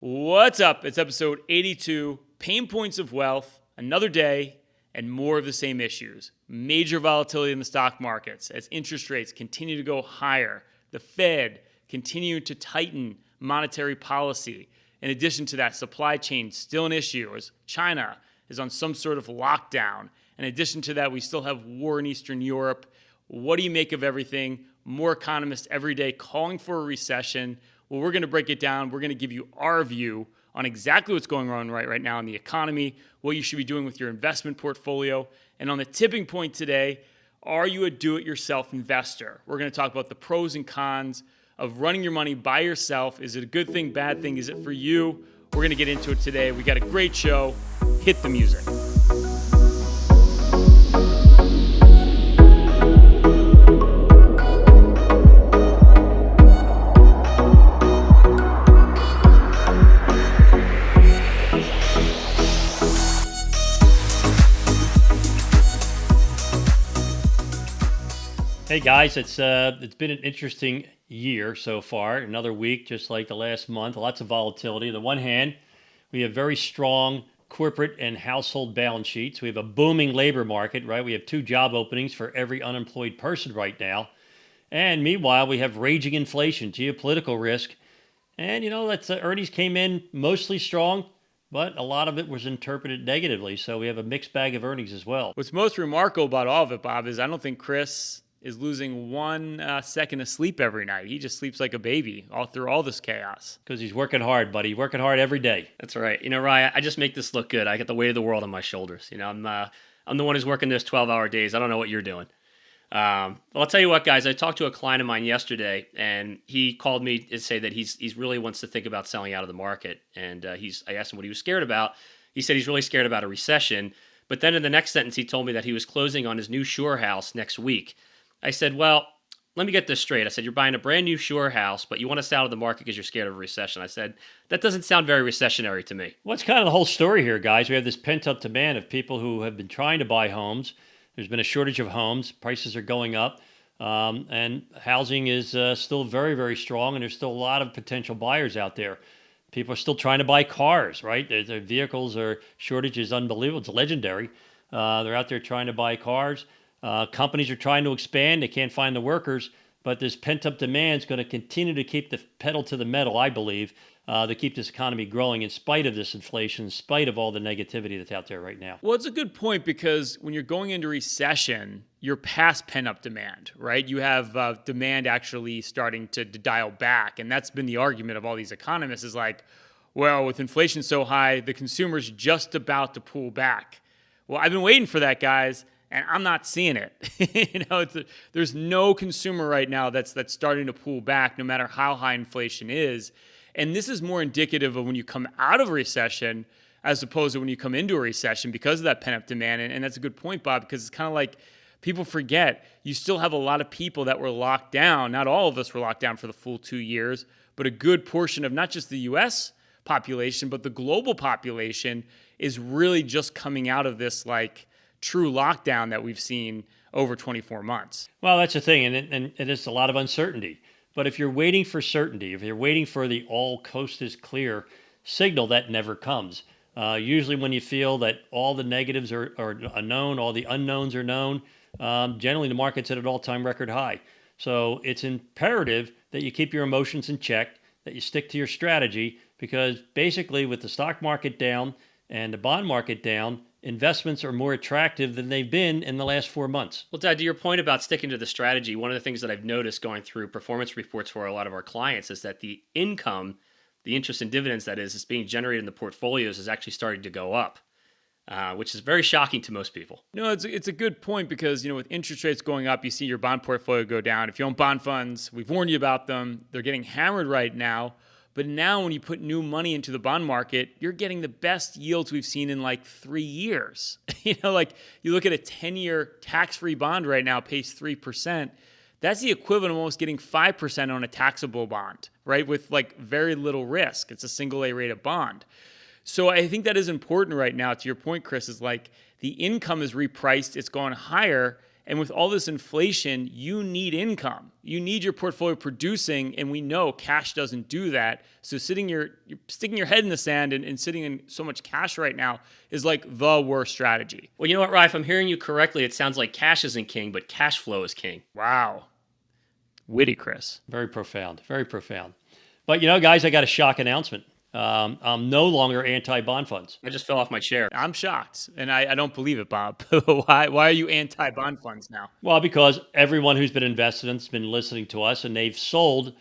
What's up? It's episode 82, Payne Points of Wealth, another day, and more of the same issues. Major volatility in the stock markets as interest rates continue to go higher. The Fed continuing to tighten monetary policy. In addition to that, supply chain still an issue as China is on some sort of lockdown. In addition to that, we still have war in Eastern Europe. What do you make of everything? More economists every day calling for a recession. Well, we're going to break it down. We're going to give you our view on exactly what's going on right now in the economy, what you should be doing with your investment portfolio. And on the tipping point today, are you a do-it-yourself investor? We're going to talk about the pros and cons of running your money by yourself. Is it a good thing, bad thing? Is it for you? We're going to get into it today. We got a great show. Hit the music. Hey guys, it's been an interesting year so far. Another week, just like the last month. Lots of volatility. On the one hand, we have very strong corporate and household balance sheets. We have a booming labor market, right? We have 2 job openings for every unemployed person right now. And meanwhile, we have raging inflation, geopolitical risk. And that's earnings came in mostly strong, but a lot of it was interpreted negatively. So we have a mixed bag of earnings as well. What's most remarkable about all of it, Bob, is I don't think Chris is losing 1 second of sleep every night. He just sleeps like a baby all through all this chaos. Because he's working hard, buddy. Working hard every day. That's right. Ryan, I just make this look good. I got the weight of the world on my shoulders. I'm the one who's working those 12-hour days. I don't know what you're doing. Well, I'll tell you what, guys. I talked to a client of mine yesterday, and he called me to say that he's really wants to think about selling out of the market. And I asked him what he was scared about. He said he's really scared about a recession. But then in the next sentence, he told me that he was closing on his new shore house next week. I said, well, let me get this straight. I said, you're buying a brand new shore house, but you want to sell out of the market because you're scared of a recession. I said, that doesn't sound very recessionary to me. What's kind of the whole story here, guys? We have this pent-up demand of people who have been trying to buy homes. There's been a shortage of homes. Prices are going up. And housing is still very, very strong, and there's still a lot of potential buyers out there. People are still trying to buy cars, right? Their vehicles shortage is unbelievable. It's legendary. They're out there trying to buy cars. Companies are trying to expand. They can't find the workers, but this pent-up demand is going to continue to keep the pedal to the metal, I believe, to keep this economy growing in spite of this inflation, in spite of all the negativity that's out there right now. Well, it's a good point because when you're going into recession, you're past pent-up demand, right? You have demand actually starting to dial back, and that's been the argument of all these economists is like, well, with inflation so high, the consumer's just about to pull back. Well, I've been waiting for that, guys. And I'm not seeing it. There's no consumer right now that's starting to pull back, no matter how high inflation is. And this is more indicative of when you come out of a recession, as opposed to when you come into a recession because of that pent-up demand. And that's a good point, Bob, because it's kind of like people forget you still have a lot of people that were locked down. Not all of us were locked down for the full 2 years, but a good portion of not just the U.S. population, but the global population is really just coming out of this true lockdown that we've seen over 24 months. Well, that's the thing, and it's a lot of uncertainty. But if you're waiting for certainty, if you're waiting for the all coast is clear signal, that never comes. Usually when you feel that all the negatives are known, all the unknowns are known, generally the market's at an all-time record high. So it's imperative that you keep your emotions in check, that you stick to your strategy, because basically with the stock market down and the bond market down, investments are more attractive than they've been in the last 4 months. Well, Dad, to your point about sticking to the strategy, one of the things that I've noticed going through performance reports for a lot of our clients is that the income, the interest and dividends that is being generated in the portfolios is actually starting to go up, which is very shocking to most people. No, it's a good point because, with interest rates going up, you see your bond portfolio go down. If you own bond funds, we've warned you about them. They're getting hammered right now. But now when you put new money into the bond market, you're getting the best yields we've seen in 3 years. You look at a 10-year tax-free bond right now, pays 3%. That's the equivalent of almost getting 5% on a taxable bond, right? With very little risk. It's a single A rated bond. So I think that is important right now. To your point, Chris, is the income is repriced. It's gone higher. And with all this inflation, you need income. You need your portfolio producing, and we know cash doesn't do that. So you're sticking your head in the sand and sitting in so much cash right now is like the worst strategy. Well, you know what, Rye, if I'm hearing you correctly, it sounds like cash isn't king, but cash flow is king. Wow. Witty, Chris. Very profound, very profound. But, guys, I got a shock announcement. I'm no longer anti-bond funds. I just fell off my chair. I'm shocked, and I don't believe it, Bob. Why are you anti-bond funds now? Well, because everyone who's been invested in has been listening to us, and they've sold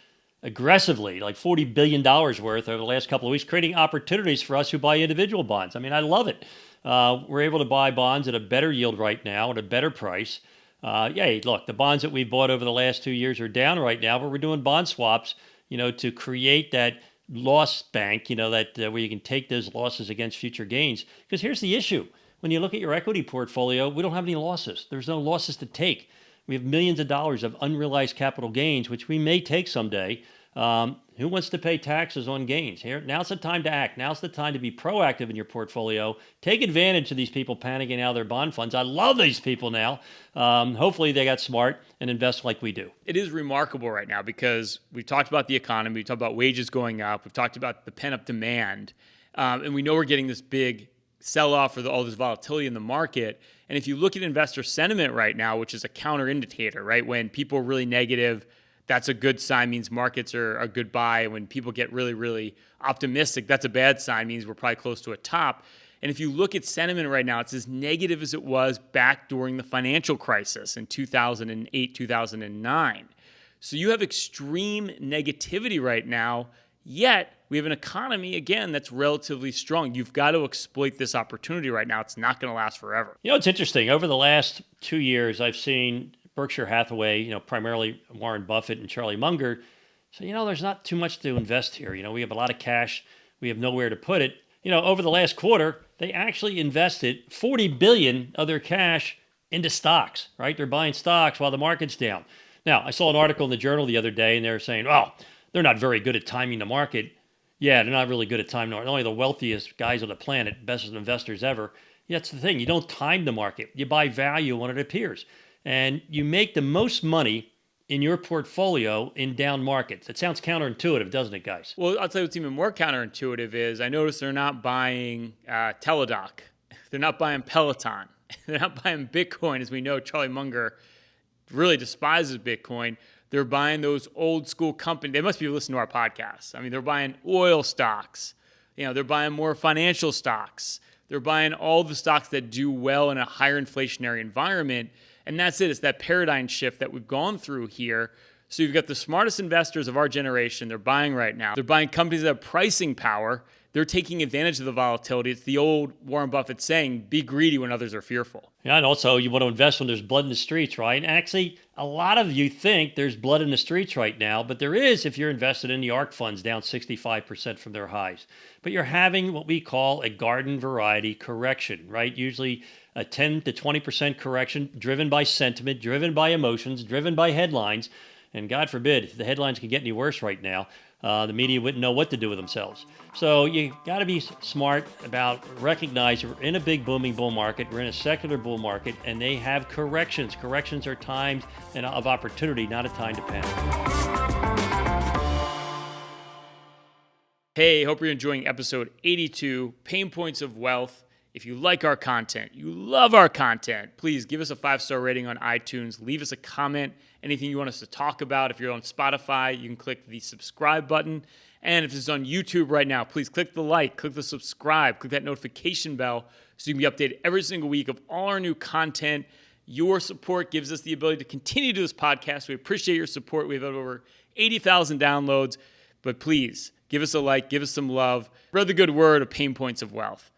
aggressively, like $40 billion worth over the last couple of weeks, creating opportunities for us who buy individual bonds. I mean, I love it. We're able to buy bonds at a better yield right now, at a better price. Look, the bonds that we've bought over the last 2 years are down right now, but we're doing bond swaps, to create that loss bank, that where you can take those losses against future gains. Because here's the issue. When you look at your equity portfolio, we don't have any losses. There's no losses to take. We have millions of dollars of unrealized capital gains, which we may take someday. Who wants to pay taxes on gains? Now's the time to act. Now's the time to be proactive in your portfolio. Take advantage of these people panicking out of their bond funds. I love these people now. Hopefully they got smart and invest like we do. It is remarkable right now because we've talked about the economy, we've talked about wages going up, we've talked about the pent-up demand, and we know we're getting this big sell-off or all this volatility in the market. And if you look at investor sentiment right now, which is a counter indicator, right? When people are really negative, that's a good sign, means markets are a good buy. When people get really, really optimistic, that's a bad sign, means we're probably close to a top. And if you look at sentiment right now, it's as negative as it was back during the financial crisis in 2008, 2009. So you have extreme negativity right now, yet we have an economy, again, that's relatively strong. You've got to exploit this opportunity right now. It's not going to last forever. It's interesting. Over the last 2 years, I've seen Berkshire Hathaway, primarily Warren Buffett and Charlie Munger. So, there's not too much to invest here. We have a lot of cash. We have nowhere to put it. Over the last quarter, they actually invested $40 billion of their cash into stocks, right? They're buying stocks while the market's down. Now, I saw an article in the Journal the other day, and they were saying, they're not very good at timing the market. Yeah, they're not really good at timing the market. Only the wealthiest guys on the planet, best investors ever. That's the thing. You don't time the market. You buy value when it appears. And you make the most money in your portfolio in down markets. It sounds counterintuitive, doesn't it, guys? Well, I'll tell you what's even more counterintuitive is I noticed they're not buying Teladoc. They're not buying Peloton. They're not buying Bitcoin. As we know, Charlie Munger really despises Bitcoin. They're buying those old school companies. They must be listening to our podcast. I mean, they're buying oil stocks. They're buying more financial stocks. They're buying all the stocks that do well in a higher inflationary environment. And that's it. It's that paradigm shift that we've gone through here. So you've got the smartest investors of our generation. They're buying right now. They're buying companies that have pricing power. They're taking advantage of the volatility. It's the old Warren Buffett saying, be greedy when others are fearful. Yeah, and also you want to invest when there's blood in the streets, right? And actually, a lot of you think there's blood in the streets right now, but there is if you're invested in the ARK funds down 65% from their highs. But you're having what we call a garden variety correction, right? Usually a 10 to 20% correction driven by sentiment, driven by emotions, driven by headlines. And God forbid, if the headlines can get any worse right now, the media wouldn't know what to do with themselves. So you got to be smart about recognizing we're in a big booming bull market. We're in a secular bull market, and they have corrections. Corrections are times of opportunity, not a time to panic. Hey, hope you're enjoying episode 82, Payne Points of Wealth. If you like our content, you love our content, please give us a 5-star rating on iTunes. Leave us a comment, anything you want us to talk about. If you're on Spotify, you can click the subscribe button. And if it's on YouTube right now, please click the like, click the subscribe, click that notification bell so you can be updated every single week of all our new content. Your support gives us the ability to continue to do this podcast. We appreciate your support. We have over 80,000 downloads. But please, give us a like, give us some love. Spread the good word of Payne Points of Wealth.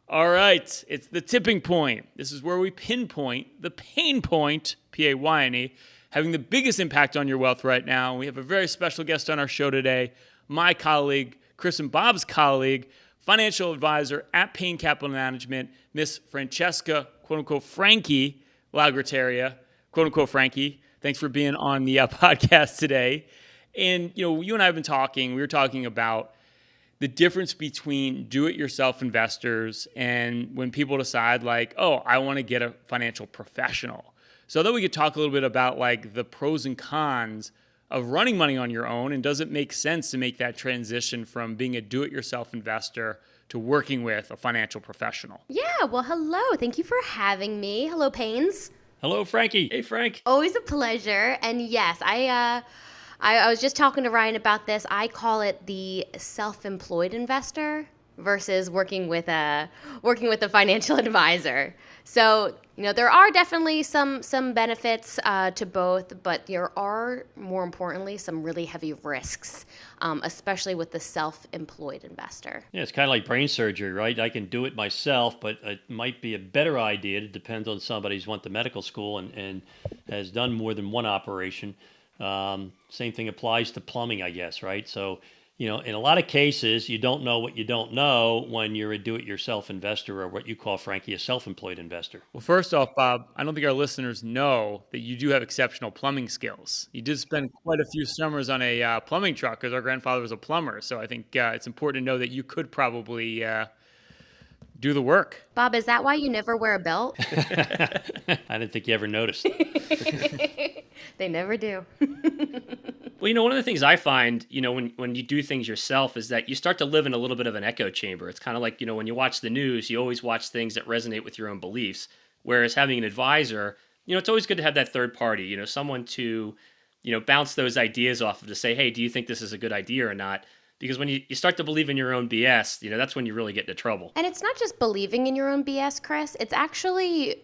All right, it's the tipping point. This is where we pinpoint the pain point, P-A-Y-N-E, having the biggest impact on your wealth right now. We have a very special guest on our show today, my colleague, Chris and Bob's colleague, financial advisor at Payne Capital Management, Miss Francesca, quote-unquote, FRANKIE, LAGROTTERIA, quote-unquote, FRANKIE. Thanks for being on the podcast today. And, you and I have been talking. We were talking about the difference between do-it-yourself investors and when people decide like, oh, I want to get a financial professional. So I thought we could talk a little bit about like the pros and cons of running money on your own, and does it make sense to make that transition from being a do-it-yourself investor to working with a financial professional? Yeah, well, hello. Thank you for having me. Hello, Paynes. Hello, Frankie. Hey, Frank. Always a pleasure. And yes, I was just talking to Ryan about this. I call it the self-employed investor versus working with a financial advisor. So, there are definitely some benefits to both, but there are, more importantly, some really heavy risks, especially with the self-employed investor. Yeah, it's kind of like brain surgery, right? I can do it myself, but it might be a better idea. It depends on somebody who's went to medical school and has done more than one operation. Same thing applies to plumbing, I guess, right? So, in a lot of cases, you don't know what you don't know when you're a do-it-yourself investor, or what you call, Frankie, a self-employed investor. Well, first off, Bob, I don't think our listeners know that you do have exceptional plumbing skills. You did spend quite a few summers on a plumbing truck because our grandfather was a plumber. So I think it's important to know that you could probably do the work. Bob, is that why you never wear a belt? I didn't think you ever noticed. They never do. Well, one of the things I find, when you do things yourself is that you start to live in a little bit of an echo chamber. It's kind of like, when you watch the news, you always watch things that resonate with your own beliefs. Whereas having an advisor, it's always good to have that third party, someone to, bounce those ideas off of, to say, hey, do you think this is a good idea or not? Because when you start to believe in your own BS, that's when you really get into trouble. And it's not just believing in your own BS, Chris. It's actually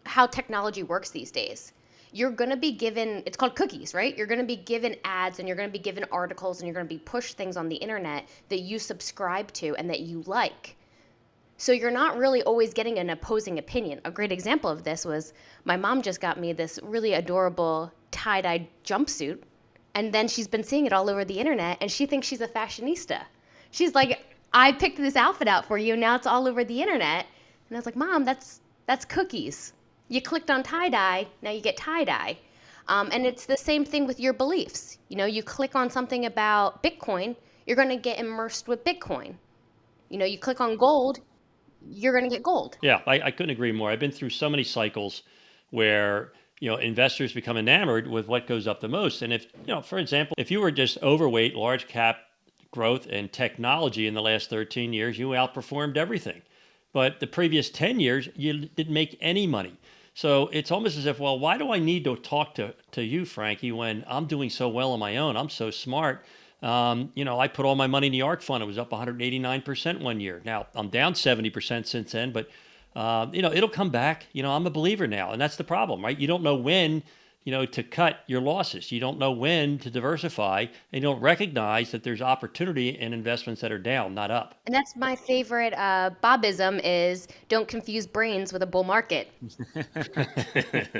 how technology works these days. You're going to be given, it's called cookies, right? You're going to be given ads, and you're going to be given articles, and you're going to be pushed things on the internet that you subscribe to and that you like. So you're not really always getting an opposing opinion. A great example of this was my mom just got me this really adorable tie-dye jumpsuit, and then she's been seeing it all over the internet, and she thinks she's a fashionista. She's like, I picked this outfit out for you, and now it's all over the internet. And I was like, Mom, that's cookies. You clicked on tie-dye, now you get tie-dye. And it's the same thing with your beliefs. You click on something about Bitcoin, you're going to get immersed with Bitcoin. You click on gold, you're going to get gold. Yeah, I couldn't agree more. I've been through so many cycles where, investors become enamored with what goes up the most. And if, for example, if you were just overweight large cap growth and technology in the last 13 years, you outperformed everything. But the previous 10 years, you didn't make any money. So it's almost as if, well, why do I need to talk to you, Frankie, when I'm doing so well on my own? I'm so smart. I put all my money in the ARK fund. It was up 189% one year. Now, I'm down 70% since then, but, it'll come back. I'm a believer now, and that's the problem, right? You don't know when, to cut your losses. You don't know when to diversify, and you don't recognize that there's opportunity in investments that are down, not up. And that's my favorite Bobism is don't confuse brains with a bull market.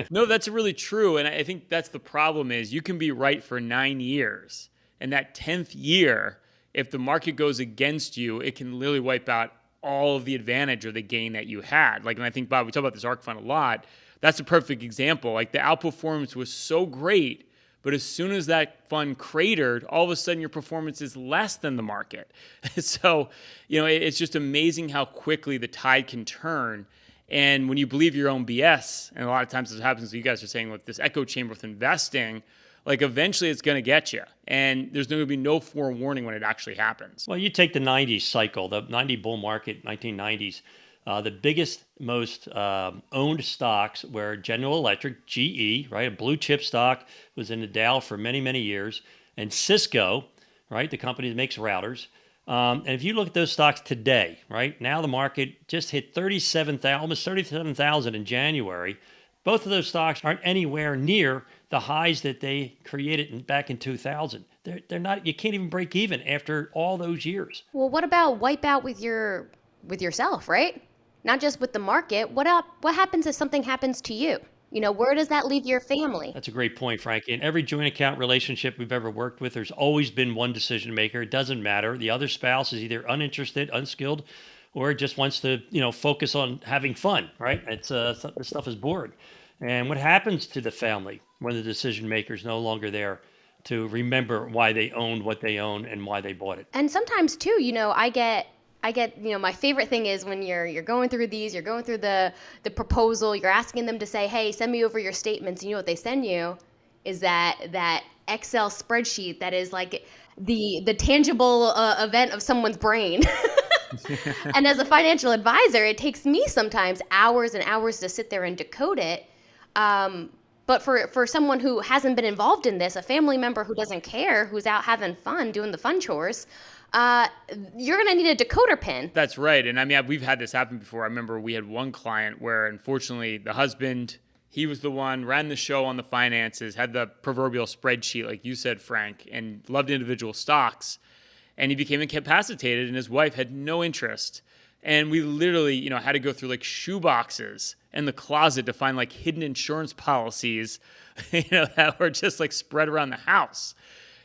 No, that's really true. And I think that's the problem is you can be right for 9 years. And that 10th year, if the market goes against you, it can literally wipe out all of the advantage or the gain that you had. And I think, Bob, we talk about this ARK fund a lot. That's a perfect example. The outperformance was so great, but as soon as that fund cratered, all of a sudden your performance is less than the market. So, it's just amazing how quickly the tide can turn. And when you believe your own BS, and a lot of times this happens, you guys are saying with this echo chamber with investing, eventually it's going to get you. And there's going to be no forewarning when it actually happens. Well, you take the 90s cycle, the 90 bull market, 1990s. The biggest, most owned stocks were General Electric, GE, right? A blue chip stock, was in the Dow for many, many years. And Cisco, right? The company that makes routers. And if you look at those stocks today, right? Now the market just hit almost 37,000 in January. Both of those stocks aren't anywhere near the highs that they created back in 2000. They're not, you can't even break even after all those years. Well, what about wipe out with yourself, right? Not just with the market. What happens if something happens to you? Where does that leave your family? That's a great point, Frankie. In every joint account relationship we've ever worked with, there's always been one decision maker. It doesn't matter. The other spouse is either uninterested, unskilled, or just wants to, focus on having fun, right? It's this stuff is boring. And what happens to the family when the decision maker is no longer there to remember why they owned what they own and why they bought it? And sometimes too, I get I get, my favorite thing is when you're going through these, you're going through the proposal, you're asking them to say, hey, send me over your statements. You know what they send you is that Excel spreadsheet that is like the tangible event of someone's brain. And as a financial advisor, it takes me sometimes hours and hours to sit there and decode it. But for someone who hasn't been involved in this, a family member who doesn't care, who's out having fun, doing the fun chores, you're going to need a decoder pin. That's right. And I mean, we've had this happen before. I remember we had one client where, unfortunately, the husband, he was the one, ran the show on the finances, had the proverbial spreadsheet, like you said, Frank, and loved individual stocks. And he became incapacitated, and his wife had no interest. And we literally, had to go through like shoe boxes in the closet to find like hidden insurance policies, that were just like spread around the house.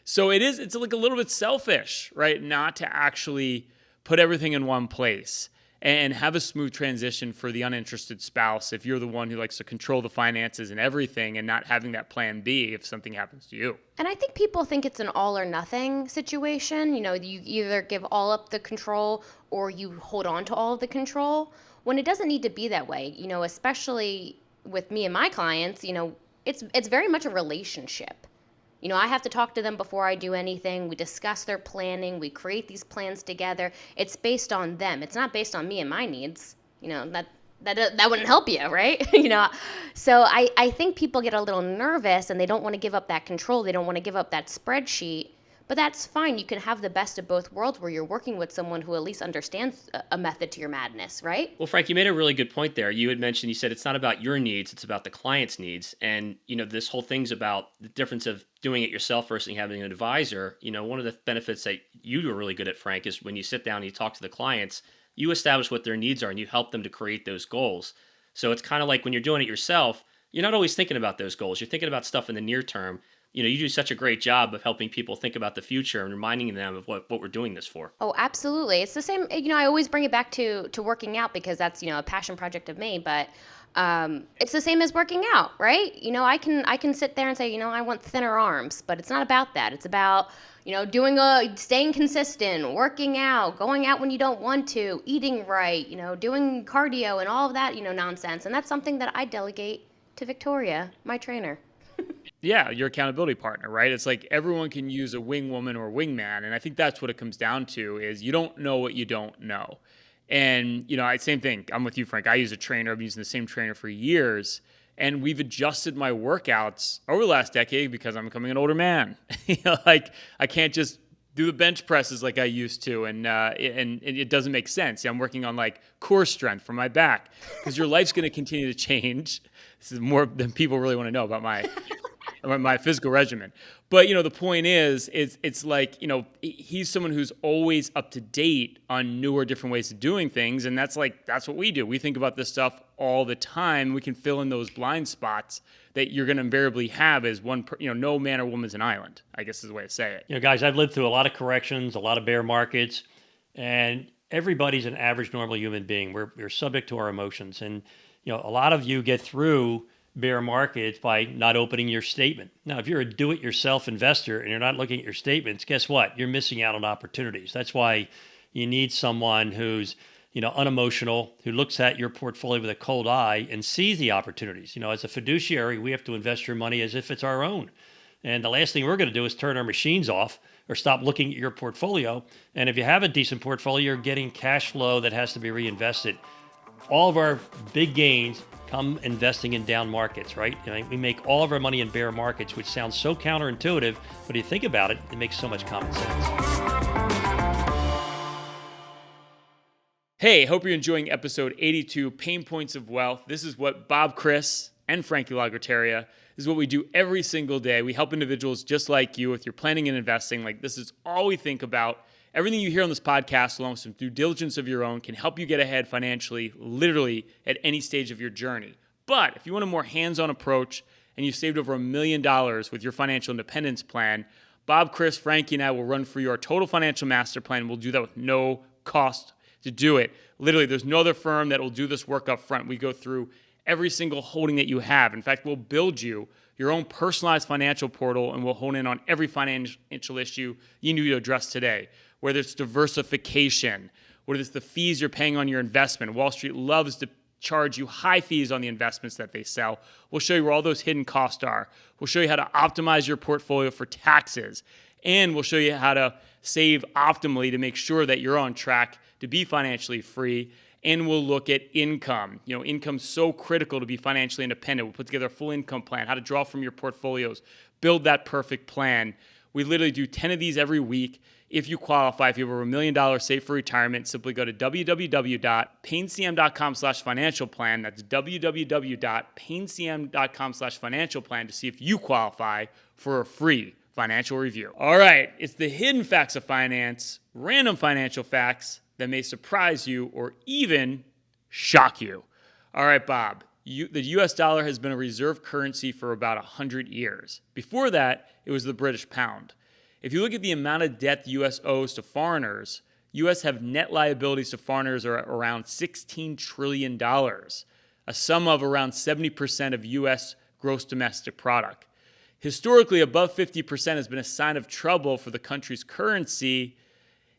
So it's like a little bit selfish, right? Not to actually put everything in one place and have a smooth transition for the uninterested spouse if you're the one who likes to control the finances and everything and not having that plan B if something happens to you. And I think people think it's an all or nothing situation. You either give all up the control or you hold on to all of the control, when it doesn't need to be that way. Especially with me and my clients, it's very much a relationship. I have to talk to them before I do anything. We discuss their planning. We create these plans together. It's based on them. It's not based on me and my needs. That wouldn't help you, right? So I think people get a little nervous and they don't want to give up that control. They don't want to give up that spreadsheet. But that's fine. You can have the best of both worlds where you're working with someone who at least understands a method to your madness, right? Well, Frank, you made a really good point there. You said it's not about your needs, it's about the client's needs. And, this whole thing's about the difference of doing it yourself versus having an advisor. One of the benefits that you are really good at, Frank, is when you sit down and you talk to the clients, you establish what their needs are and you help them to create those goals. So it's kind of like when you're doing it yourself, you're not always thinking about those goals. You're thinking about stuff in the near term. You do such a great job of helping people think about the future and reminding them of what we're doing this for. Oh, absolutely. It's the same. I always bring it back to working out because that's, a passion project of me. But it's the same as working out, right? I can sit there and say, I want thinner arms, but it's not about that. It's about, staying consistent, working out, going out when you don't want to, eating right, doing cardio and all of that, nonsense. And that's something that I delegate to Victoria, my trainer. Yeah, your accountability partner, right? It's like everyone can use a wing woman or wingman. And I think that's what it comes down to is you don't know what you don't know. And, same thing. I'm with you, Frank. I use a trainer. I've been using the same trainer for years. And we've adjusted my workouts over the last decade because I'm becoming an older man. I can't just do the bench presses like I used to. And it doesn't make sense. I'm working on like core strength for my back because your life's going to continue to change. This is more than people really want to know about my physical regimen. But, the point is it's like, he's someone who's always up to date on newer, different ways of doing things. And that's what we do. We think about this stuff all the time. We can fill in those blind spots that you're going to invariably have as one, no man or woman's an island, I guess is the way to say it. Guys, I've lived through a lot of corrections, a lot of bear markets, and everybody's an average, normal human being. We're subject to our emotions. And, a lot of you get through bear markets by not opening your statement. Now, if you're a do-it-yourself investor and you're not looking at your statements, guess what? You're missing out on opportunities. That's why you need someone who's, unemotional, who looks at your portfolio with a cold eye and sees the opportunities. As a fiduciary, we have to invest your money as if it's our own. And the last thing we're going to do is turn our machines off or stop looking at your portfolio. And if you have a decent portfolio, you're getting cash flow that has to be reinvested. All of our big gains come investing in down markets, right? We make all of our money in bear markets, which sounds so counterintuitive, but if you think about it, it makes so much common sense. Hey, hope you're enjoying episode 82, Payne Points of Wealth. This is what Bob, Chris, and Frankie LAGROTTERIA, this is what we do every single day. We help individuals just like you with your planning and investing. This is all we think about. Everything you hear on this podcast, along with some due diligence of your own, can help you get ahead financially, literally at any stage of your journey. But if you want a more hands-on approach and you've saved over $1 million with your financial independence plan, Bob, Chris, Frankie, and I will run for you our total financial master plan. We'll do that with no cost to do it. Literally, there's no other firm that will do this work up front. We go through every single holding that you have. In fact, we'll build you your own personalized financial portal, and we'll hone in on every financial issue you need to address today, whether it's diversification, What is the fees you're paying on your investment? Wall Street loves to charge you high fees on the investments that they sell. We'll show you where all those hidden costs are. We'll show you how to optimize your portfolio for taxes. And we'll show you how to save optimally to make sure that you're on track to be financially free. And we'll look at income. Income's so critical to be financially independent. We'll put together a full income plan, how to draw from your portfolios, build that perfect plan. We literally do 10 of these every week. If you qualify, if you have over $1 million saved for retirement, simply go to www.paynecm.com/financial plan. That's www.paynecm.com/financial plan to see if you qualify for a free financial review. All right, it's the hidden facts of finance, random financial facts that may surprise you or even shock you. All right, Bob, the US dollar has been a reserve currency for about 100 years. Before that, it was the British pound. If you look at the amount of debt the US owes to foreigners, US have net liabilities to foreigners are around $16 trillion, a sum of around 70% of US gross domestic product. Historically, above 50% has been a sign of trouble for the country's currency.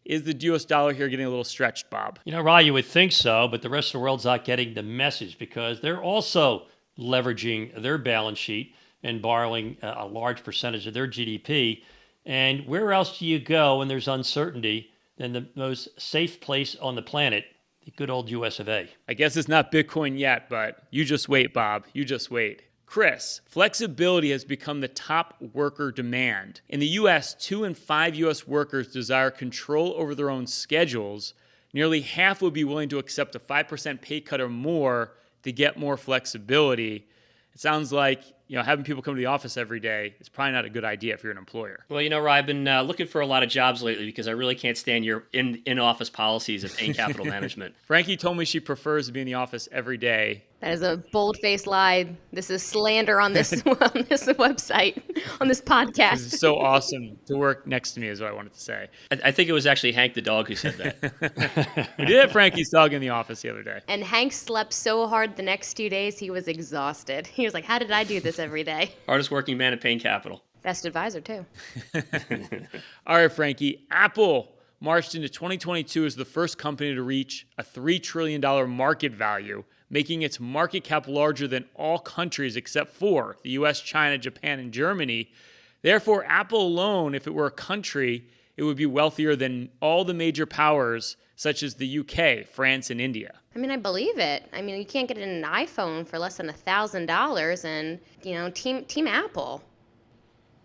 Is the US dollar here getting a little stretched, Bob? Ryan, you would think so, but the rest of the world's not getting the message because they're also leveraging their balance sheet and borrowing a large percentage of their GDP. And where else do you go when there's uncertainty than the most safe place on the planet, the good old US of A? I guess it's not Bitcoin yet, but you just wait, Bob. You just wait. Chris, flexibility has become the top worker demand. In the U.S., 2 in 5 U.S. workers desire control over their own schedules. Nearly half would be willing to accept a 5% pay cut or more to get more flexibility. It sounds like having people come to the office every day is probably not a good idea if you're an employer. Well, Ryan, I've been looking for a lot of jobs lately because I really can't stand your in-office policies at Payne Capital Management. Frankie told me she prefers to be in the office every day. That is a bold-faced lie. This is slander on this on this website, on this podcast. This is so awesome to work next to me is what I wanted to say. I think it was actually Hank the dog who said that. We did have Frankie's dog in the office the other day. And Hank slept so hard the next 2 days, he was exhausted. He was like, how did I do this every day? Hardest working man at Payne Capital. Best advisor, too. All right, Frankie. Apple marched into 2022 as the first company to reach a $3 trillion market value, making its market cap larger than all countries except for the US, China, Japan, and Germany. Therefore, Apple alone, if it were a country, it would be wealthier than all the major powers such as the UK, France, and India. I believe it. You can't get an iPhone for less than $1,000, and Team Apple.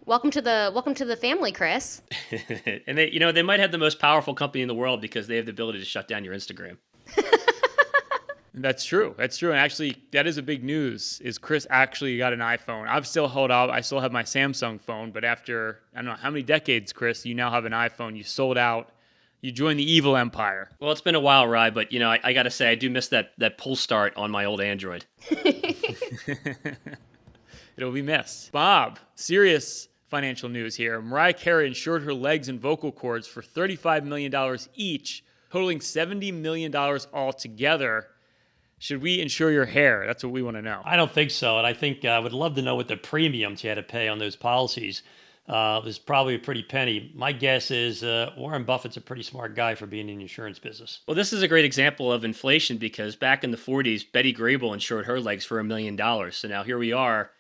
Welcome to the family, Chris. And they might have the most powerful company in the world because they have the ability to shut down your Instagram. That's true. And actually, that is a big news, is Chris actually got an iPhone. I've still held out. I still have my Samsung phone, but after, I don't know how many decades, Chris, you now have an iPhone. You sold out. You joined the evil empire. Well, it's been a while, Rye, but I got to say, I do miss that pull start on my old Android. It'll be missed. Bob, serious financial news here. Mariah Carey insured her legs and vocal cords for $35 million each, totaling $70 million altogether. Should we insure your hair? That's what we want to know. I don't think so. And I think I would love to know what the premiums you had to pay on those policies. It was probably a pretty penny. My guess is Warren Buffett's a pretty smart guy for being in the insurance business. Well, this is a great example of inflation because back in the 40s, Betty Grable insured her legs for $1 million. So now here we are,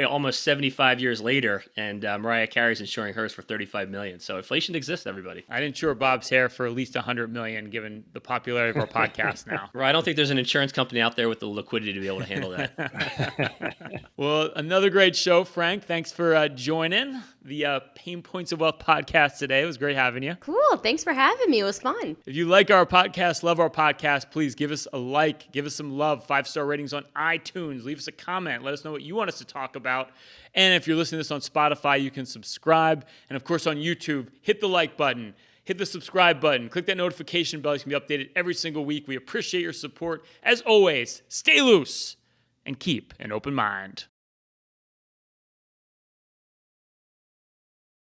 almost 75 years later, and Mariah Carey's insuring hers for $35 million. So inflation exists, everybody. I'd insure Bob's hair for at least $100 million, given the popularity of our podcast now. Right, I don't think there's an insurance company out there with the liquidity to be able to handle that. Well, another great show, Frank. Thanks for joining the Payne Points of Wealth podcast today. It was great having you. Cool. Thanks for having me. It was fun. If you like our podcast, love our podcast, please give us a like, give us some love, 5-star ratings on iTunes, leave us a comment, let us know what you want us to talk about. And if you're listening to this on Spotify, you can subscribe. And of course on YouTube, hit the like button, hit the subscribe button, click that notification bell. You can be updated every single week. We appreciate your support. As always, stay loose and keep an open mind.